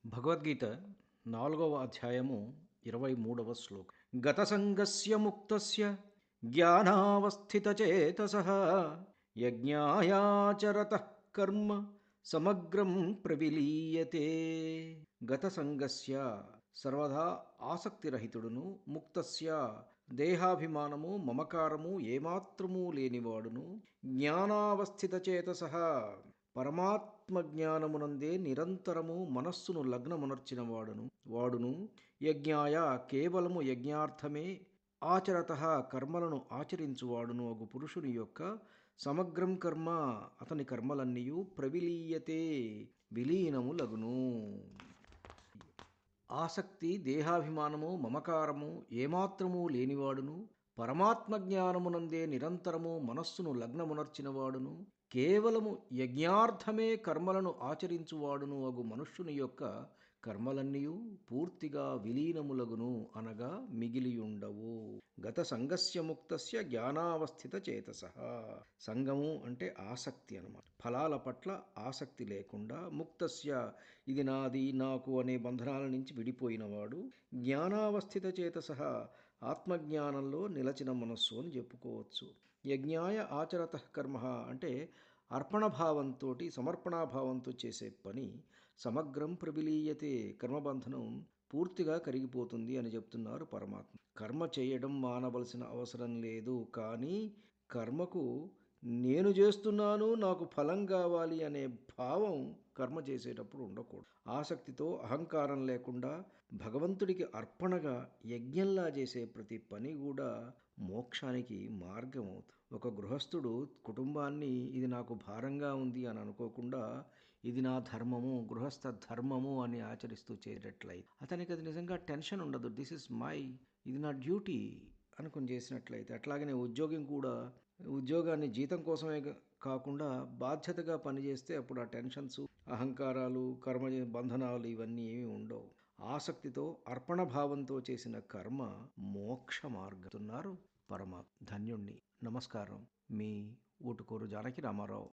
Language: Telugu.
భగవద్గీత 4వ అధ్యాయము 23వ శ్లోకం. గత సంగస్య ముక్తస్య జ్ఞానావస్థితచేతసః యజ్ఞాయాచరతః కర్మ సమగ్రం ప్రవిలీయతే. గత సంగస్య సర్వదా ఆసక్తిరహితుడును, ముక్తస్య దేహాభిమానము మమకారము ఏమాత్రము లేనివాడును, జ్ఞానావస్థితచేతసః పరమాత్మ జ్ఞానమునందే నిరంతరము మనస్సును లగ్నమునర్చిన వాడును యజ్ఞాయ కేవలము యజ్ఞార్థమే ఆచరత కర్మలను ఆచరించువాడును అగు పురుషుని యొక్క సమగ్రం కర్మ అతని కర్మలన్నీయు ప్రవిలీయతే విలీనములగును. ఆసక్తి దేహాభిమానము మమకారము ఏమాత్రము లేనివాడును, పరమాత్మ జ్ఞానమునందే నిరంతరము మనస్సును లగ్నమునర్చినవాడును, కేవలము యజ్ఞార్థమే కర్మలను ఆచరించువాడును అగు మనుష్యుని యొక్క కర్మలన్నీయు పూర్తిగా విలీనములగును అనగా మిగిలియుండవు. గత సంగస్య ముక్తస్య జ్ఞానావస్థిత చేతసః. సంగము అంటే ఆసక్తి అన్నమాట. ఫలాల పట్ల ఆసక్తి లేకుండా, ముక్తస్య ఇది నాది నాకు అనే బంధనాల నుంచి విడిపోయినవాడు, జ్ఞానావస్థిత చేతసః ఆత్మజ్ఞానంలో నిలచిన మనస్సు అని చెప్పుకోవచ్చు. యజ్ఞాయ ఆచరత కర్మ అంటే అర్పణభావంతో సమర్పణాభావంతో చేసే పని సమగ్రం ప్రవిలీయతే కర్మబంధనం పూర్తిగా కరిగిపోతుంది అని చెప్తున్నారు పరమాత్మ. కర్మ చేయడం మానవలసిన అవసరం లేదు, కానీ కర్మకు నేను చేస్తున్నాను నాకు ఫలం కావాలి అనే భావం కర్మ చేసేటప్పుడు ఉండకూడదు. ఆసక్తితో అహంకారం లేకుండా భగవంతుడికి అర్పణగా యజ్ఞంలా చేసే ప్రతి పని కూడా మోక్షానికి మార్గం అవుతుంది. ఒక గృహస్థుడు కుటుంబాన్ని ఇది నాకు భారంగా ఉంది అని అనుకోకుండా ఇది నా ధర్మము, గృహస్థ ధర్మము అని ఆచరిస్తూ చేసేటట్లయితే అతనికి అది నిజంగా టెన్షన్ ఉండదు. దిస్ ఇస్ మై, ఇది నా డ్యూటీ అనుకుని చేసినట్లయితే. అట్లాగనే ఉద్యోగం కూడా ఉద్యోగాన్ని జీతం కోసమే కాకుండా బాధ్యతగా పనిచేస్తే అప్పుడు ఆ టెన్షన్స్, అహంకారాలు, కర్మ బంధనాలు ఇవన్నీ ఏమీ ఉండవు. ఆసక్తితో అర్పణ భావంతో చేసిన కర్మ మోక్ష మార్గతున్నారు పరమాత్మ. ధన్యుణ్ణి. నమస్కారం. మీ ఊటుకూరు జానకి రామారావు.